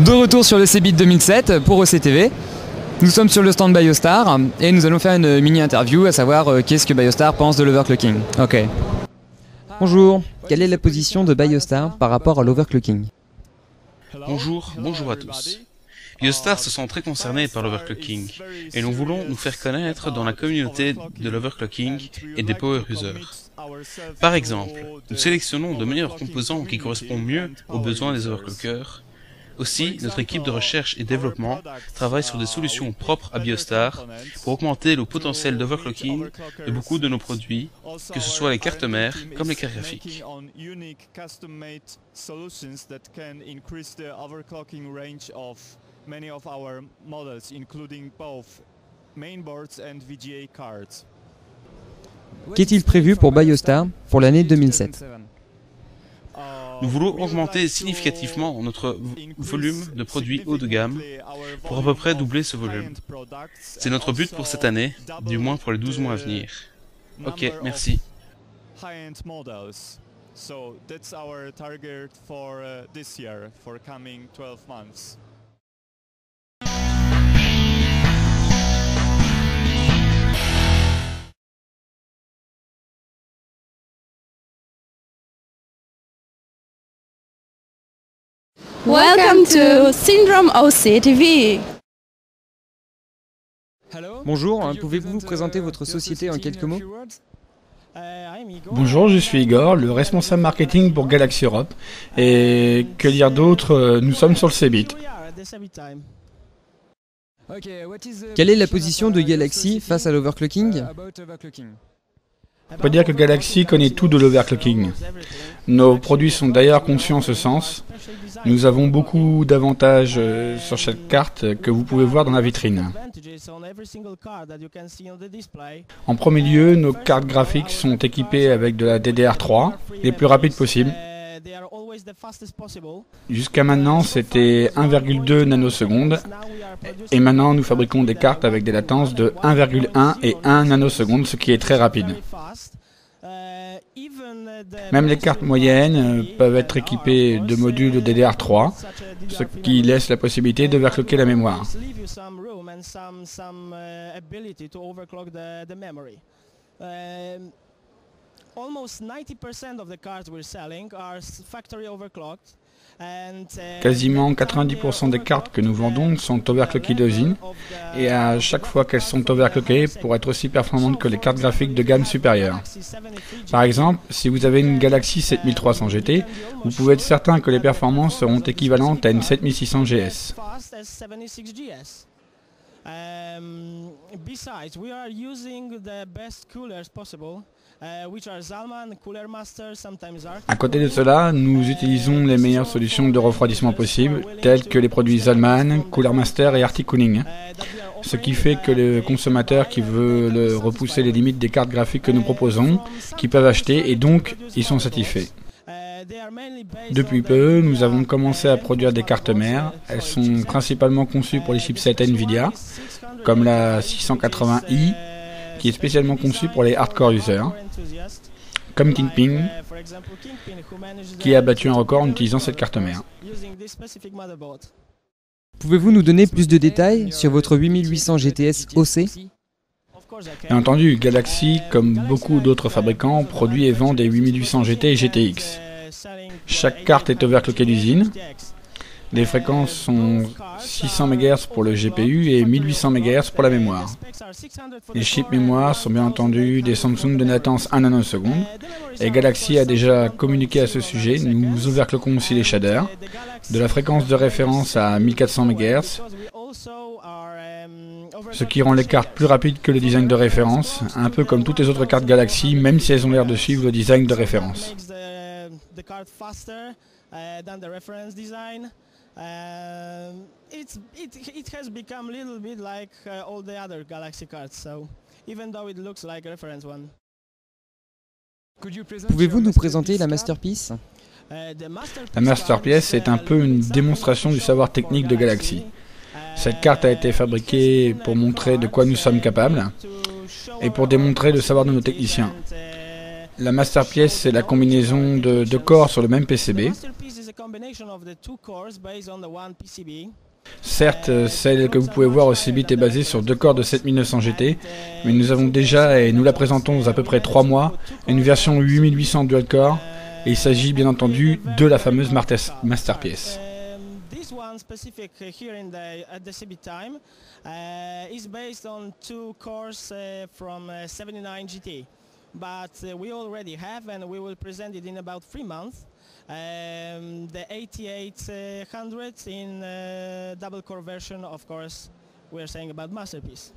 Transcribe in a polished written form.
De retour sur le CeBIT 2007 pour OCTV. Nous sommes sur le stand BioStar et nous allons faire une mini-interview à savoir qu'est-ce que BioStar pense de l'overclocking. Ok. Bonjour, quelle est la position de BioStar par rapport à l'overclocking? Bonjour à tous. BioStar se sent très concerné par l'overclocking et nous voulons nous faire connaître dans la communauté de l'overclocking et des power users. Par exemple, nous sélectionnons de meilleurs composants qui correspondent mieux aux besoins des overclockers. Aussi, notre équipe de recherche et développement travaille sur des solutions propres à BioStar pour augmenter le potentiel d'overclocking de beaucoup de nos produits, que ce soit les cartes mères comme les cartes graphiques. Qu'est-il prévu pour BioStar pour l'année 2007? Nous voulons augmenter significativement notre volume de produits haut de gamme pour à peu près doubler ce volume. C'est notre but pour cette année, du moins pour les 12 mois à venir. Ok, merci. Welcome to Syndrome OCTV. Bonjour, pouvez-vous vous présenter votre société en quelques mots? Bonjour, je suis Igor, le responsable marketing pour Galaxy Europe. Et que dire d'autre, nous sommes sur le CeBIT. Quelle est la position de Galaxy face à l'overclocking? On peut dire que Galaxy connaît tout de l'overclocking. Nos produits sont d'ailleurs conçus en ce sens. Nous avons beaucoup d'avantages sur chaque carte que vous pouvez voir dans la vitrine. En premier lieu, nos cartes graphiques sont équipées avec de la DDR3, les plus rapides possibles. Jusqu'à maintenant, c'était 1,2 nanosecondes. Et maintenant, nous fabriquons des cartes avec des latences de 1,1 et 1 nanosecondes, ce qui est très rapide. Même les cartes moyennes peuvent être équipées de modules DDR3, ce qui laisse la possibilité d'overclocker la mémoire. Quasiment 90% des cartes que nous vendons sont overclockées d'usine et à chaque fois qu'elles sont overclockées pour être aussi performantes que les cartes graphiques de gamme supérieure. Par exemple, si vous avez une Galaxy 7300 GT, vous pouvez être certain que les performances seront équivalentes à une 7600 GS. À côté de cela, nous utilisons les meilleures solutions de refroidissement possibles, telles que les produits Zalman, Cooler Master et Arctic Cooling. Ce qui fait que le consommateur qui veut repousser les limites des cartes graphiques que nous proposons, qui peuvent acheter, et donc ils sont satisfaits. Depuis peu, nous avons commencé à produire des cartes mères. Elles sont principalement conçues pour les chipsets Nvidia, comme la 680i, qui est spécialement conçue pour les hardcore users, comme Kingpin, qui a battu un record en utilisant cette carte mère. Pouvez-vous nous donner plus de détails sur votre 8800 GTS OC? Bien entendu, Galaxy, comme beaucoup d'autres fabricants, produit et vend des 8800 GT et GTX. Chaque carte est overclockée d'usine. Les fréquences sont 600 MHz pour le GPU et 1800 MHz pour la mémoire. Les chips mémoire sont bien entendu des Samsung de latence 1 nanoseconde. Et Galaxy a déjà communiqué à ce sujet. Nous overclockons aussi les shaders, de la fréquence de référence à 1400 MHz, ce qui rend les cartes plus rapides que le design de référence, un peu comme toutes les autres cartes Galaxy, même si elles ont l'air de suivre le design de référence. It has become a little bit like all the other Galaxy cards, so even though it looks like a reference one. Pouvez-vous nous présenter la Masterpiece? La Masterpiece est un peu une démonstration du savoir technique de Galaxy. Cette carte a été fabriquée pour montrer de quoi nous sommes capables et pour démontrer le savoir de nos techniciens. La masterpiece, c'est la combinaison de deux corps sur le même PCB. Certes, celle que vous pouvez voir au CeBIT est basée sur deux corps de 7900 GT, mais nous avons déjà, et nous la présentons dans à peu près 3 mois, une version 8800 dual-core, et il s'agit bien entendu de la fameuse masterpiece. This one specific here at the CeBIT time is based on 2 cores from 79 GT, but we already have, and we will present it in about 3 months, the 8800 in double core version. Of course, we are saying about masterpiece.